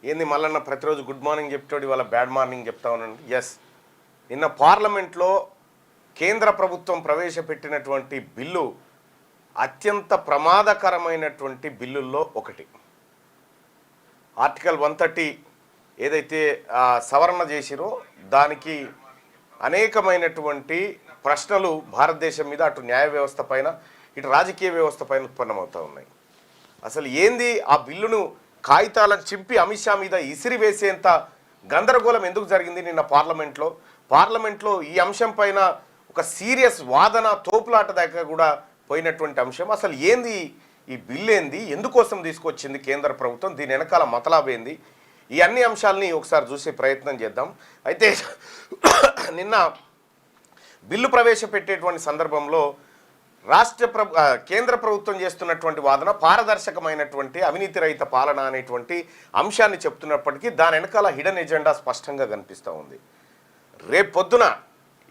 ఏంది మళ్ళీ ప్రతిరోజు గుడ్ మార్నింగ్ చెప్తాడు, ఇవాళ బ్యాడ్ మార్నింగ్ చెప్తా ఉన్నాను. ఎస్, నిన్న పార్లమెంట్లో కేంద్ర ప్రభుత్వం ప్రవేశపెట్టినటువంటి బిల్లు అత్యంత ప్రమాదకరమైనటువంటి బిల్లుల్లో ఒకటి. ఆర్టికల్ 130 ఏదైతే సవరణ చేసిరో దానికి అనేకమైనటువంటి ప్రశ్నలు భారతదేశం మీద, అటు న్యాయ వ్యవస్థ పైన, ఇటు రాజకీయ వ్యవస్థ పైన ఉత్పన్నమవుతూ ఉన్నాయి. అసలు ఏంది ఆ బిల్లును కాగితాలను చింపి అమిత్ షా మీద ఇసిరి వేసేంత గందరగోళం ఎందుకు జరిగింది నిన్న పార్లమెంట్లో ఈ అంశం పైన ఒక సీరియస్ వాదన, తోపులాట దాకా కూడా పోయినటువంటి అంశం. అసలు ఏంది ఈ బిల్లు, ఏంది, ఎందుకోసం తీసుకొచ్చింది కేంద్ర ప్రభుత్వం, దీని వెనకాల మతలాబేంది, ఈ అన్ని అంశాలని ఒకసారి చూసే ప్రయత్నం చేద్దాం. అయితే నిన్న బిల్లు ప్రవేశపెట్టేటువంటి సందర్భంలో కేంద్ర ప్రభుత్వం చేస్తున్నటువంటి వాదన పారదర్శకమైనటువంటి అవినీతి రహిత పాలన అనేటువంటి అంశాన్ని చెప్తున్నప్పటికీ దాని వెనకాల హిడెన్ ఎజెండా స్పష్టంగా కనిపిస్తూ ఉంది. రేపు పొద్దున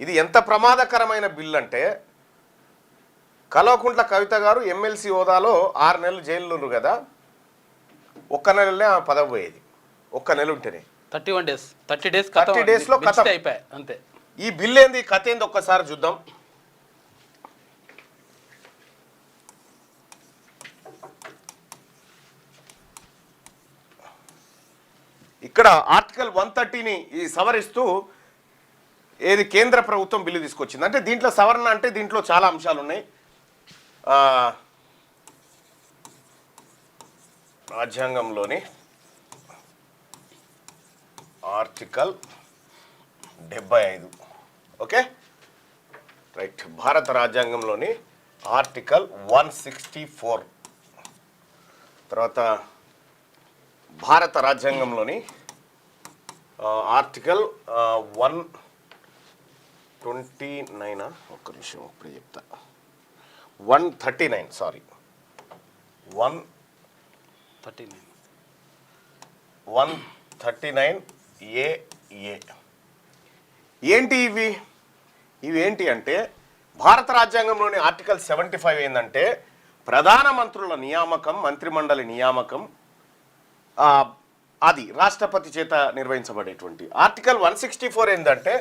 ఇది ఎంత ప్రమాదకరమైన బిల్లు అంటే, కల్వకుంట్ల కవిత గారు ఎమ్మెల్సీ హోదాలో 6 నెలలు జైలు కదా, ఒక్క నెలనే ఆ పదవి పోయేది. ఒక్క నెల ఉంటేనే 30 డేస్లో కథ అయిపోయాయి అంతే. ఈ బిల్లు ఏంది, కథ ఏంది ఒక్కసారి చూద్దాం. ఇక్కడ ఆర్టికల్ 130ని సవరిస్తూ ఏది కేంద్ర ప్రభుత్వం బిల్లు తీసుకొచ్చింది. అంటే దీంట్లో సవరణ అంటే దీంట్లో చాలా అంశాలు ఉన్నాయి. రాజ్యాంగంలోని ఆర్టికల్ 75, ఓకే రైట్, భారత రాజ్యాంగంలోని ఆర్టికల్ 164, తర్వాత భారత రాజ్యాంగంలోని ఆర్టికల్ 129, ఒక్క నిమిషం ఇప్పుడు చెప్తా, 139 సారీ 139 AA. ఏంటి ఇవి ఏంటి అంటే, భారత రాజ్యాంగంలోని ఆర్టికల్ 75 ఏంటంటే ప్రధానమంత్రుల నియామకం, మంత్రిమండలి నియామకం అది రాష్ట్రపతి చేత నిర్వహించబడేటువంటి. ఆర్టికల్ 164 ఏంటంటే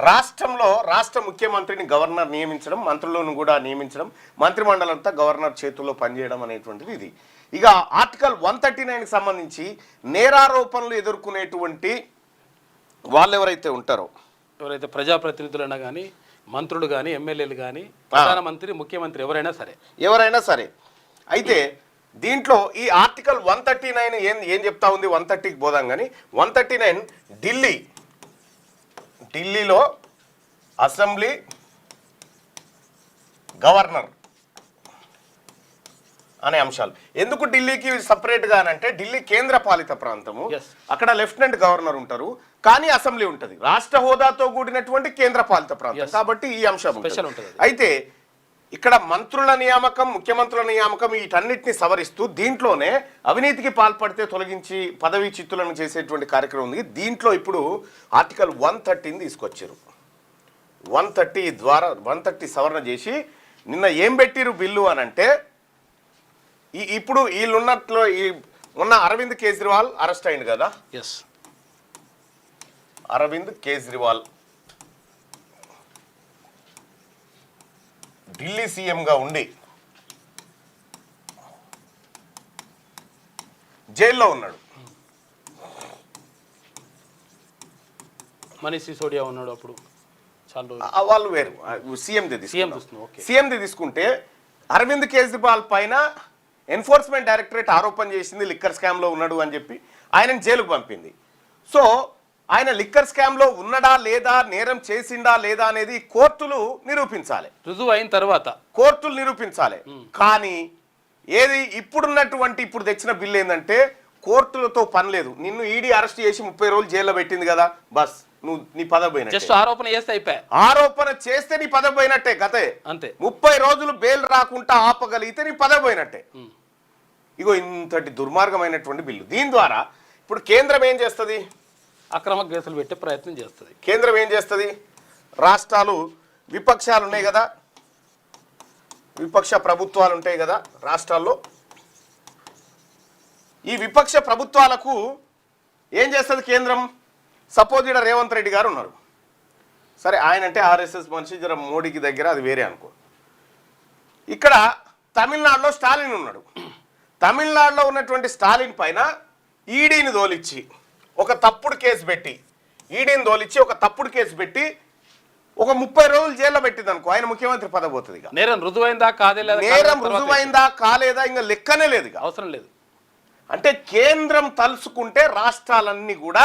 రాష్ట్ర ముఖ్యమంత్రిని గవర్నర్ నియమించడం, మంత్రులను కూడా నియమించడం, మంత్రిమండలంతా గవర్నర్ చేతుల్లో పనిచేయడం అనేటువంటిది ఇది. ఇక ఆర్టికల్ 139కి సంబంధించి నేరారోపణలు ఎదుర్కొనేటువంటి వాళ్ళు ఎవరైతే ఉంటారో, ఎవరైతే ప్రజాప్రతినిధులైనా కానీ, మంత్రులు కానీ, ఎమ్మెల్యేలు కానీ, ప్రధానమంత్రి, ముఖ్యమంత్రి ఎవరైనా సరే అయితే దీంట్లో ఈ ఆర్టికల్ 139 ఏం చెప్తా ఉంది, 130కి పోదాం కానీ 139 ఢిల్లీలో అసెంబ్లీ, గవర్నర్ అనే అంశాలు. ఎందుకు ఢిల్లీకి సపరేట్గా అంటే, ఢిల్లీ కేంద్ర పాలిత ప్రాంతము, అక్కడ లెఫ్టినెంట్ గవర్నర్ ఉంటారు, కానీ అసెంబ్లీ ఉంటుంది, రాష్ట్ర హోదాతో కూడినటువంటి కేంద్ర పాలిత ప్రాంతం కాబట్టి ఈ అంశం ఉంటుంది. అయితే ఇక్కడ మంత్రుల నియామకం, ముఖ్యమంత్రుల నియామకం వీటన్నిటిని సవరిస్తూ దీంట్లోనే అవినీతికి పాల్పడితే తొలగించి పదవీ చిత్తులను చేసేటువంటి కార్యక్రమం ఉంది. దీంట్లో ఇప్పుడు ఆర్టికల్ 130ని తీసుకొచ్చారు. 130 సవరణ చేసి నిన్న ఏం పెట్టిరు బిల్లు అని అంటే, ఇప్పుడు వీళ్ళున్నట్లో మొన్న అరవింద్ కేజ్రీవాల్ అరెస్ట్ అయింది కదా. అరవింద్ కేజ్రీవాల్ ఢిల్లీ సీఎంగా ఉండి జైల్లో ఉన్నాడు. మనీష్ సిసోడియా ఉన్నాడు అప్పుడు, వాళ్ళు వేరు. సీఎంది తీసుకుంటే అరవింద్ కేజ్రీవాల్ పైన ఎన్ఫోర్స్మెంట్ డైరెక్టరేట్ ఆరోపణ చేసింది లిక్కర్ స్కామ్లో ఉన్నాడు అని చెప్పి ఆయనను జైలుకు పంపింది. సో ఆయన లిక్కర్ స్కామ్లో ఉన్నాడా లేదా, నేరం చేసిండా లేదా అనేది కోర్టులు నిరూపించాలి, రుజువు అయిన తర్వాత కోర్టులు నిరూపించాలి. కానీ ఇప్పుడు తెచ్చిన బిల్లు ఏంటంటే కోర్టులతో పని లేదు. నిన్ను ఈడీ అరెస్ట్ చేసి 30 రోజులు జైల్లో పెట్టింది కదా, బస్ నువ్వు నీ పదవి పోయినట్టే. జస్ట్ ఆరోపణ చేస్తే నీ పదవి పోయినట్టే, గతే అంతే. 30 రోజులు బెయిల్ రాకుండా ఆపగలిగితే నీ పదవి పోయినట్టే. ఇగో ఇంతటి దుర్మార్గమైనటువంటి బిల్లు. దీని ద్వారా ఇప్పుడు కేంద్రం ఏం చేస్తుంది, అక్రమ కేసులు పెట్టే ప్రయత్నం చేస్తుంది. కేంద్రం ఏం చేస్తుంది, రాష్ట్రాలు విపక్షాలు ఉన్నాయి కదా, విపక్ష ప్రభుత్వాలు ఉంటాయి కదా రాష్ట్రాల్లో, ఈ విపక్ష ప్రభుత్వాలకు ఏం చేస్తుంది కేంద్రం? సపోజ్ ఇక్కడ రేవంత్ రెడ్డి గారు ఉన్నారు, సరే ఆయన అంటే ఆర్ఎస్ఎస్ మనిషి, జర మోడీకి దగ్గర, అది వేరే అనుకో. ఇక్కడ తమిళనాడులో స్టాలిన్ ఉన్నాడు. తమిళనాడులో ఉన్నటువంటి స్టాలిన్ పైన ఈడీని తోలిచ్చి ఒక తప్పుడు కేసు పెట్టి, ఈడీని తోలిచ్చి ఒక తప్పుడు కేసు పెట్టి ఒక 30 రోజులు జైల్లో పెట్టింది అనుకో, ఆయన ముఖ్యమంత్రి పదవి పోతుంది. ఇక నేరం రుజువైందా కాదే లేదా, నేరం రుజువైందా కాలేదా ఇంకా లెక్కనే లేదు, ఇక అవసరం లేదు. అంటే కేంద్రం తలుసుకుంటే రాష్ట్రాలన్నీ కూడా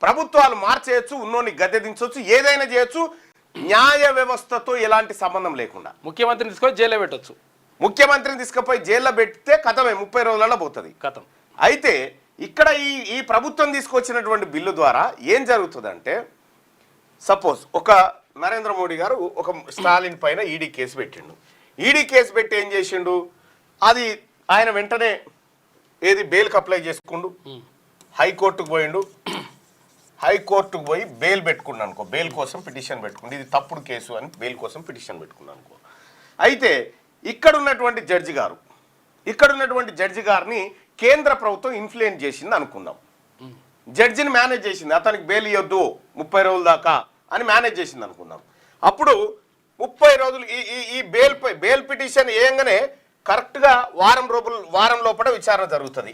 ప్రభుత్వాలు మార్చేయచ్చు, ఉన్నోని గద్దె దించవచ్చు, ఏదైనా చేయొచ్చు, న్యాయ వ్యవస్థతో ఎలాంటి సంబంధం లేకుండా. ముఖ్యమంత్రిని తీసుకొని జైల్లో పెట్టొచ్చు. ముఖ్యమంత్రిని తీసుకుపోయి జైల్లో పెడితే కథమే, 30 రోజులలో పోతుంది కథం. అయితే ఇక్కడ ఈ ప్రభుత్వం తీసుకొచ్చినటువంటి బిల్లు ద్వారా ఏం జరుగుతుందంటే, సపోజ్ ఒక నరేంద్ర మోడీ గారు ఒక స్టాలిన్ పైన ఈడీ కేసు పెట్టిండు. ఈడీ కేసు పెట్టి ఏం చేసిండు, అది ఆయన వెంటనే ఏది బెయిల్కి అప్లై చేసుకుండు, హైకోర్టుకు పోయిండు, హైకోర్టుకు పోయి బెయిల్ పెట్టుకున్నాను అనుకో, బెయిల్ కోసం పిటిషన్ పెట్టుకుండు, ఇది తప్పుడు కేసు అని బెయిల్ కోసం పిటిషన్ పెట్టుకున్నాను అనుకో. అయితే ఇక్కడ ఉన్నటువంటి జడ్జి గారిని కేంద్ర ప్రభుత్వం ఇన్ఫ్లుయెన్స్ చేసింది అనుకుందాం. జడ్జిని మేనేజ్ చేసింది, అతనికి బెయిల్ ఇవ్వద్దు 30 రోజుల దాకా అని మేనేజ్ చేసింది అనుకుందాం. అప్పుడు 30 రోజులు ఈ బెయిల్ పిటిషన్ వేయంగానే కరెక్ట్గా వారం లోపల విచారణ జరుగుతుంది.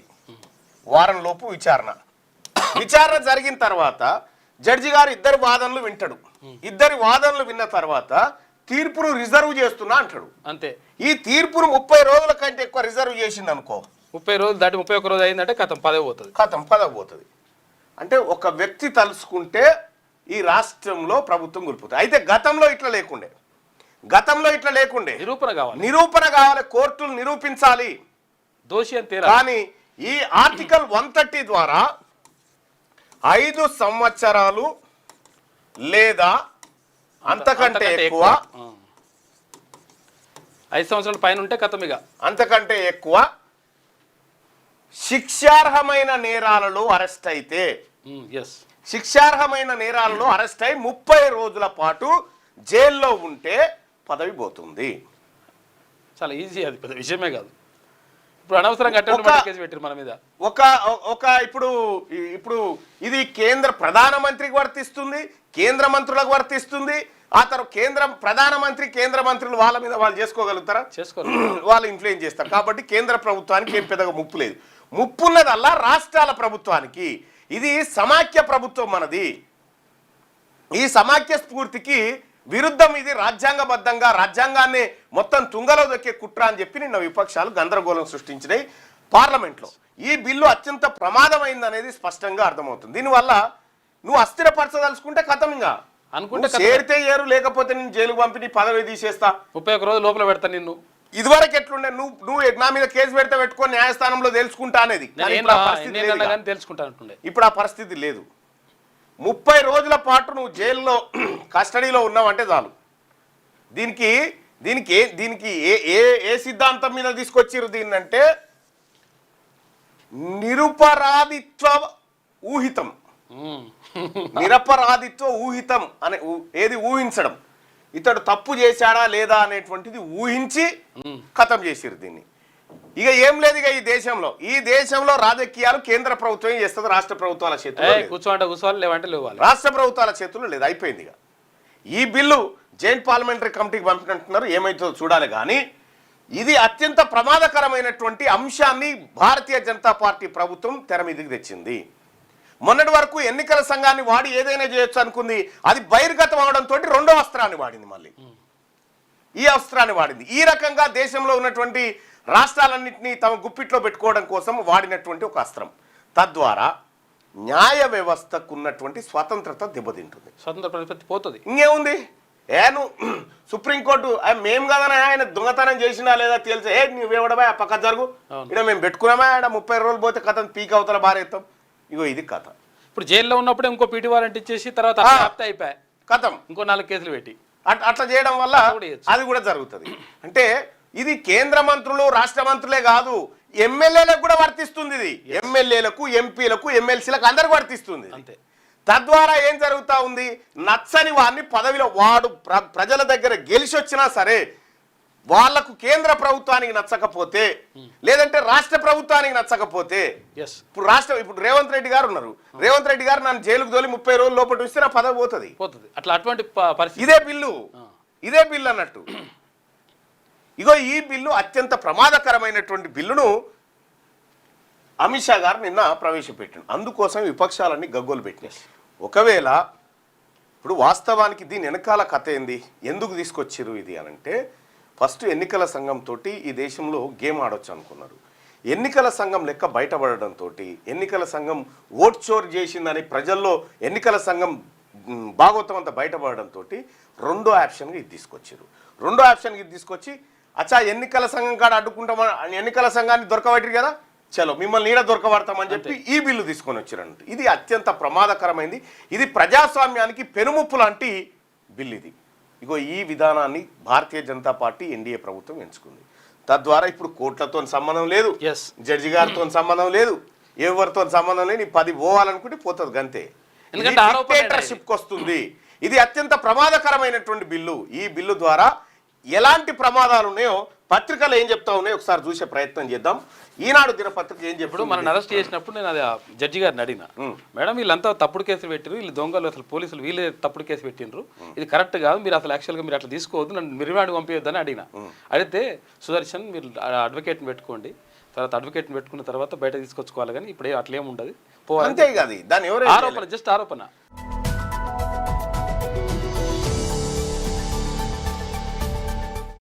వారం లోపు విచారణ జరిగిన తర్వాత జడ్జి గారు ఇద్దరి వాదనలు వింటాడు. ఇద్దరి వాదనలు విన్న తర్వాత తీర్పును రిజర్వ్ చేస్తున్నా అంటాడు. అంతే. ఈ తీర్పును 30 రోజుల కంటే ఎక్కువ రిజర్వ్ చేసింది అనుకో, 30 రోజులు దాటి 31 రోజు అయిందంటే కథం పదవి పోతుంది. అంటే ఒక వ్యక్తి తలుసుకుంటే ఈ రాష్ట్రంలో ప్రభుత్వం కూలిపోతుంది. అయితే గతంలో ఇట్లా లేకుండే నిరూపణ కావాలి, కోర్టులు నిరూపించాలి దోషి అని. కానీ ఈ ఆర్టికల్ 130 ద్వారా 5 సంవత్సరాలు లేదా అంతకంటే ఎక్కువ, 5 సంవత్సరాల పైన ఉంటే కథమిగా అంతకంటే ఎక్కువ శిక్షార్హమైన నేరాలలో అరెస్ట్ అయితే, శిక్షార్హమైన నేరాలలో అరెస్ట్ అయి 30 రోజుల పాటు జైల్లో ఉంటే పదవి పోతుంది. చాలా ఈజీ, అది పెద్ద విషయమే కాదు. ఇప్పుడు అనవసరంగా కేసు పెట్టారు మన మీద. ఇప్పుడు ఇది కేంద్ర ప్రధానమంత్రికి వర్తిస్తుంది, కేంద్ర మంత్రులకు వర్తిస్తుంది. ఆ తర్వాత ప్రధానమంత్రి కేంద్ర మంత్రులు వాళ్ళ మీద వాళ్ళు చేసుకోగలుగుతారా? వాళ్ళు ఇన్ఫ్లుయెన్స్ చేస్తారు. కాబట్టి కేంద్ర ప్రభుత్వానికి ఏం పెద్దగా ముప్పు లేదు. ముప్పున్నదల్లా రాష్ట్రాల ప్రభుత్వానికి. ఇది సమాఖ్య ప్రభుత్వం మనది. ఈ సమాఖ్య స్ఫూర్తికి విరుద్ధం ఇది. రాజ్యాంగబద్ధంగా రాజ్యాంగాన్ని మొత్తం తుంగలో దొక్కే కుట్ర అని చెప్పి నిన్న విపక్షాలు గందరగోళం సృష్టించినాయి పార్లమెంట్లో. ఈ బిల్లు అత్యంత ప్రమాదమైంది అనేది స్పష్టంగా అర్థమవుతుంది. దీనివల్ల నువ్వు అస్థిరపరచదలుచుకుంటే కథంగా అనుకుంటే చేరితే ఏరు, లేకపోతే నేను జైలుకు పంపి నీ పదవి తీసేస్తా, 31 రోజులు లోపల పెడతా నిన్ను. ఇదివరకు ఎట్లుండే, నువ్వు నా మీద కేసు పెడితే పెట్టుకొని న్యాయస్థానంలో తెలుసుకుంటా అనేది. ఇప్పుడు ఆ పరిస్థితి లేదు. 30 రోజుల పాటు నువ్వు జైల్లో కస్టడీలో ఉన్నావంటే చాలు. దీనికి ఏ సిద్ధాంతం మీద తీసుకొచ్చిరు దీన్ని అంటే, నిరపరాధిత్వ ఊహితం అనే ఏది ఊహించడం, ఇతడు తప్పు చేశాడా లేదా అనేటువంటిది ఊహించి ఖతం చేసిరు దీన్ని. ఇక ఏం లేదు. ఇక ఈ దేశంలో రాజకీయాలు కేంద్ర ప్రభుత్వం చేస్తుంది, రాష్ట్ర ప్రభుత్వాల చేతుల్లో రాష్ట్ర ప్రభుత్వాల చేతుల్లో లేదు. అయిపోయింది. ఇక ఈ బిల్లు జాయింట్ పార్లమెంటరీ కమిటీకి పంపినట్టున్నారు, ఏమైతుందో చూడాలి. కానీ ఇది అత్యంత ప్రమాదకరమైనటువంటి అంశాన్ని భారతీయ జనతా పార్టీ ప్రభుత్వం తెర మీదకి తెచ్చింది. మొన్నటి వరకు ఎన్నికల సంఘాన్ని వాడి ఏదైనా చేయొచ్చు అనుకుంది, అది బహిర్గతం అవడంతో రెండో అస్త్రాన్ని వాడింది. మళ్ళీ ఈ అస్త్రాన్ని వాడింది. ఈ రకంగా దేశంలో ఉన్నటువంటి రాష్ట్రాలన్నింటినీ తమ గుప్పిట్లో పెట్టుకోవడం కోసం వాడినటువంటి ఒక అస్త్రం. తద్వారా న్యాయ వ్యవస్థకు ఉన్నటువంటి స్వతంత్రత దెబ్బతింటుంది, స్వతంత్ర ప్రతిపత్తి పోతుంది. ఇంకేముంది, సుప్రీంకోర్టు మేము కదనా ఆయన దొంగతనం చేసినా లేదా తెలిసే, నువ్వేవడమా పక్క జరుగు, ఇక్కడ మేము పెట్టుకున్నామా, ఆడ 30 రోజులు పోతే కథ పీక్ అవతల బారేస్తాం. ఇగో ఇది కథ. ఇప్పుడు జైల్లో ఉన్నప్పుడు ఇంకో పీటీ వారెంట్ ఇచ్చేసి తర్వాత అయిపోయాయి కథం, ఇంకో 4 కేసులు పెట్టి అట్లా చేయడం వల్ల అది కూడా జరుగుతుంది. అంటే ఇది కేంద్ర మంత్రులు రాష్ట్ర మంత్రులే కాదు, ఎమ్మెల్యేలకు కూడా వర్తిస్తుంది. ఇది ఎమ్మెల్యేలకు, ఎంపీలకు, ఎమ్మెల్సీలకు అందరికి వర్తిస్తుంది. అంతే. తద్వారా ఏం జరుగుతా ఉంది, నచ్చని వాడిని పదవిలో వాడు ప్రజల దగ్గర గెలిచి వచ్చినా సరే వాళ్లకు కేంద్ర ప్రభుత్వానికి నచ్చకపోతే లేదంటే రాష్ట్ర ప్రభుత్వానికి నచ్చకపోతే ఇప్పుడు రేవంత్ రెడ్డి గారు ఉన్నారు. రేవంత్ రెడ్డి గారు నన్ను జైలుకు తోలి 30 రోజుల లోపల ఇస్తే నా పదవి పోతుంది. అట్లా అటువంటి పరిస్థితి ఇదే బిల్లు అన్నట్టు. ఇగో ఈ బిల్లు అత్యంత ప్రమాదకరమైనటువంటి బిల్లును అమిత్ షా గారు నిన్న ప్రవేశపెట్టాడు. అందుకోసం విపక్షాలన్నీ గగ్గోలు పెట్టినాయి. ఒకవేళ ఇప్పుడు వాస్తవానికి దీని వెనకాల కథ ఏంది, ఎందుకు తీసుకొచ్చిర్రు ఇది అనంటే, ఫస్ట్ ఎన్నికల సంఘంతో ఈ దేశంలో గేమ్ ఆడొచ్చు అనుకున్నారు. ఎన్నికల సంఘం లెక్క బయటపడడంతో, ఎన్నికల సంఘం ఓట్ చోర్ చేసిందని ప్రజల్లో ఎన్నికల సంఘం భాగవతం అంతా బయటపడడంతో రెండో ఆప్షన్గా ఇది తీసుకొచ్చారు. రెండో ఆప్షన్కి ఇది తీసుకొచ్చి అచ్చా ఎన్నికల సంఘం కాడ అడ్డుకుంటామని ఎన్నికల సంఘాన్ని దొరకబెట్టారు కదా, చలో మిమ్మల్ని నీడ దొరకబడతామని చెప్పి ఈ బిల్లు తీసుకొని వచ్చారంట. ఇది అత్యంత ప్రమాదకరమైంది. ఇది ప్రజాస్వామ్యానికి పెనుముప్పు లాంటి బిల్లు ఇది. ఇగో ఈ విధానాన్ని భారతీయ జనతా పార్టీ ఎన్డీఏ ప్రభుత్వం ఎంచుకుంది. తద్వారా ఇప్పుడు కోర్టులతో సంబంధం లేదు, జడ్జి గారితో సంబంధం లేదు, ఎవరితో సంబంధం లేదు. 10 పోవాలనుకుంటే పోతుంది గంతే. డిక్టేటర్‌షిప్ వస్తుంది. ఇది అత్యంత ప్రమాదకరమైనటువంటి బిల్లు. ఈ బిల్లు ద్వారా ఎలాంటి ప్రమాదాలు ఉన్నాయో పత్రికలు ఏం చెప్తా ఉన్నాయో ఒకసారి చూసే ప్రయత్నం చేద్దాం. ఈనాడు దినపత్రిక ఏం చెప్పాడు, మనం అరెస్ట్ చేసినప్పుడు నేను అది జడ్జి గారిని అడిగిన, మేడం వీళ్ళంతా తప్పుడు కేసులు పెట్టిరు, వీళ్ళు దొంగలు, అసలు పోలీసులు వీళ్ళే తప్పుడు కేసు పెట్టినరు, ఇది కరెక్ట్ కాదు, మీరు అసలు యాక్చువల్గా మీరు అట్లా తీసుకోవద్దు, నన్ను మిరివాడికి పంపించొద్దని అడిగిన. అడిగితే సుదర్శన్ మీరు అడ్వకేట్ని పెట్టుకోండి, తర్వాత అడ్వకేట్ని పెట్టుకున్న తర్వాత బయట తీసుకొచ్చుకోవాలి, కానీ ఇప్పుడు అట్లేం ఉండదు, అంతే కాదు. దాని ఆరోపణ, జస్ట్ ఆరోపణ.